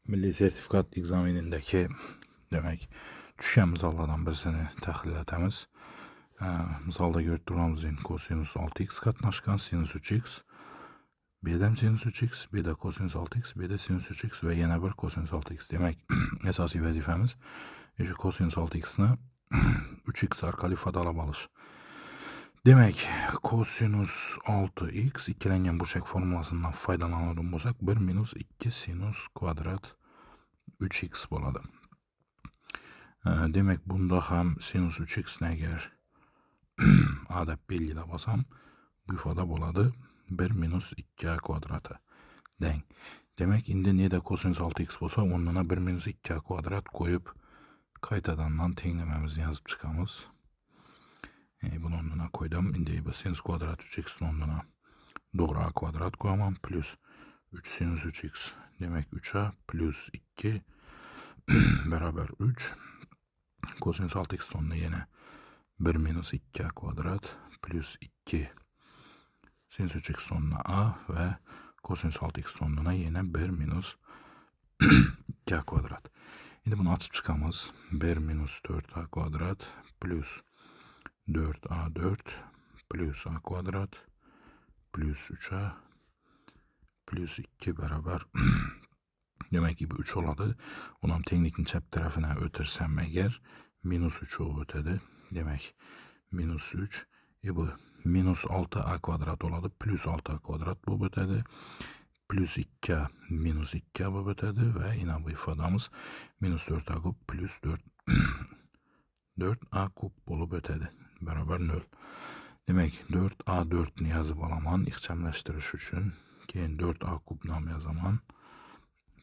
Milli sertifikat egzaminindeki demek düşen misallardan birisini tahlil etemiz. Misalda görüp durmamızın kosinüs 6x katnaşkan sinüs 3x, b'den sinüs 3x, b'de kosinüs 6x, b'de sinüs 3x ve yine bir kosinüs 6x. Demek esası vazifemiz şu kosinüs 6x'ni 3x arkalı ifade alış. Demek kosinüs 6x ikilengen burçak formulasından faydalanalım olsak 1 minus 2 sinüs kvadrat 3x boladı. Demek bunda hem sinüs 3x eğer adap belgide basam bu ifade boladı 1 minus 2a kvadratı den. Demek indi ne de kosinüs 6x bolsa ondan 1 minus 2a kvadrat koyup kaytadandan tenglememizni yazıp çıkamız. Bunu ondan koydum. Indi bu sinüs kvadrat 3x'in ondan doğru a kvadrat koyamam plus 3 sinüs 3x demek 3a plus 2 beraber 3 kosinüs 6x sonuna yine 1 minus 2a kvadrat plus 2 sinüs 3x sonuna a ve kosinüs 6x sonuna yine 1 minus 2a kvadrat. Şimdi bunu açıp çıkamaz. 1 minus 4a kvadrat plus 4a4 plus a kvadrat plus 3a plus 2 beraber demek ki bu 3 oladı. Onam teknikin çap tarafına ötersem eğer minus 3 o ötedi. Demek minus 3 bu minus 6a kvadrat oladı. Plus 6a kvadrat bu ötedi. Plus 2a minus 2a bu ötedi ve yine bu ifademiz minus 4a kub plus 4a kub bolup ötedi. Beraber 0. Demek 4a4'ni yazıp alaman ixçamlaştırış üçün keyin 4a kubnam yazaman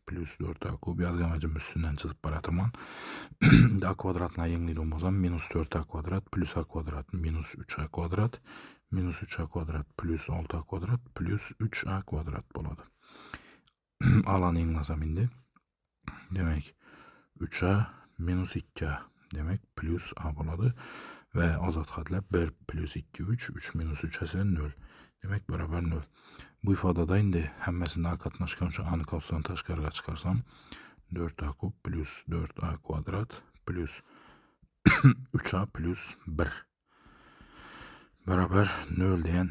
plus 4a kub yazgamacım üstünden çizip baratıman a kvadratına yengliydim bozan minus 4a kvadrat plus a kvadrat minus 3a kvadrat minus 3a kvadrat plus 6a kvadrat plus 3a kvadrat boladı. Alanı yenglazam indi. Demek 3a minus 2a demek plus a boladı. Ve azat hadle 1 plus 2 3 minus 3 ise 0. Demek beraber 0. Bu ifadada indi hemmesinde a katnaşkan şu anı kapsan taşkarga çıkarsam 4a kub plus 4a kvadrat plus 3a plus 1 beraber 0 diyen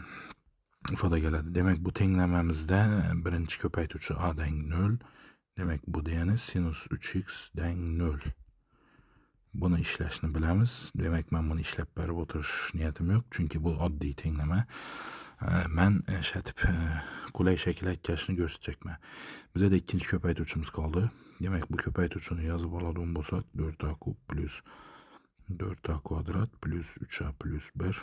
ifade geldi. Demek bu tenglememizde birinci köpeytüçü a den 0. Demek bu diyeni sinüs 3x den 0. Bunu işleşini bilemiz. Demek ben bunu işlep berip oturuş niyetim yok. Çünkü bu addi tengleme. Ben şetip kulay şekil ekkeşini gösterecekme. Bize de ikinci köpeytüçümüz kaldı. Demek bu köpeytüçünü yazıp alalım bolsak 4a kub plus 4a kvadrat plus 3a plus 1.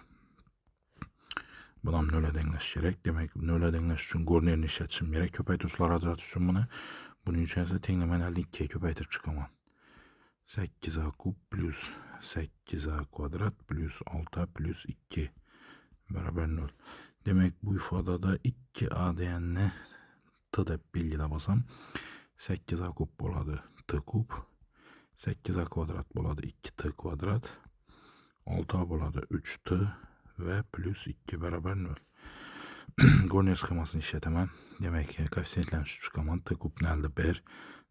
Bunam 0'a dengleş gerek. Demek 0'a dengleş için görnerini işletişim gerek. Köpeytüçüler hazırat için bunu. Bunun içerisinde tenglemen elde 2'ye köpeytip çıkamam. 8a kub plus 8a kvadrat plus 6a plus 2 beraber 0. Demek bu ifadada 2a diyenine t dep bilgide basam 8a kub boladı t kub 8a kvadrat boladı 2t kvadrat 6a boladı 3t ve plus 2 beraber 0. Görünüyor schemasını işletemem. Demek ki koefisiyentlerini şu çıkaman t kub nelde 1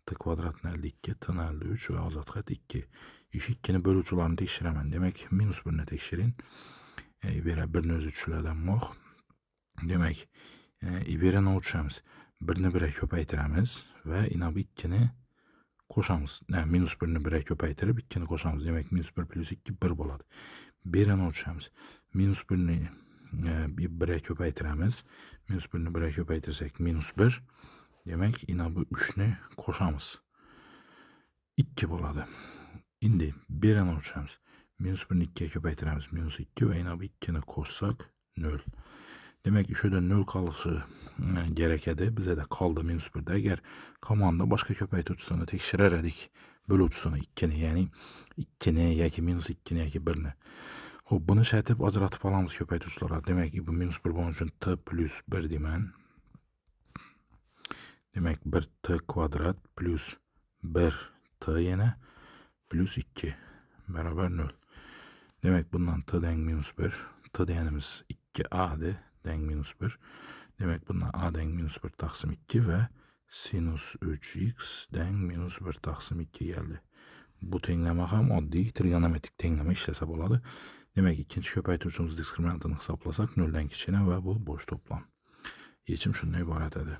t kvadrat nelde 2 t nelde 3 ve azat kat 2. İş 2'ni bölücülerini tekşiremem. Demek minus 1'ini tekşirin. İbere birini öz üçlerden moq. Demek ibere ne uçamız? Birini 1'e köpeytiremiz ve yine bu 2'ni koşamız. Yani minus 1'ini 1'e köpeytirip 2'ni koşamız. Demek minus 1 plus 2 1 boladı. Bire ne uçamız? Minus 1'ini 1'e köpeytiremiz. Minus 1'ini 1'e köpeytirsek minus 1. Demek yine bu 3'ni koşamız. 2 boladı. İndi 1'e ne uçamız? Minus 1'ini 2'ye köpeytiremiz. Minus 2 ve yine bu 2'ni koşsak 0. Demek ki şöyle 0 kalışı gerekedi. Bize de kaldı minus 1'de. Eğer komanda başka köpeytüçüsünü tekşirer edik. Bölücüsünü 2'ni yani 2'ni ya ki minus 2'ni ya ki 1'ni. Hop bunu şərtib acıratıp alamız köpeytüçülara. Demek ki bu minus 1 bunun için t plus 1 demen. Demek 1 t kvadrat plus 1 t yine plus 2 beraber 0. Demek bundan t den minus 1. T denimiz 2a'dı den minus 1. Demek bundan a den minus 1 taksim 2 ve Sinus 3x den minus 1 taksim 2 geldi. Bu tengleme ham oddiy trigonometrik tengleme işlese boladı. Demek ikinci köpaytuvchimiz diskriminantını hesaplasak 0'dan kichkina ve bu boş toplam. Yechim shundan iborat edi.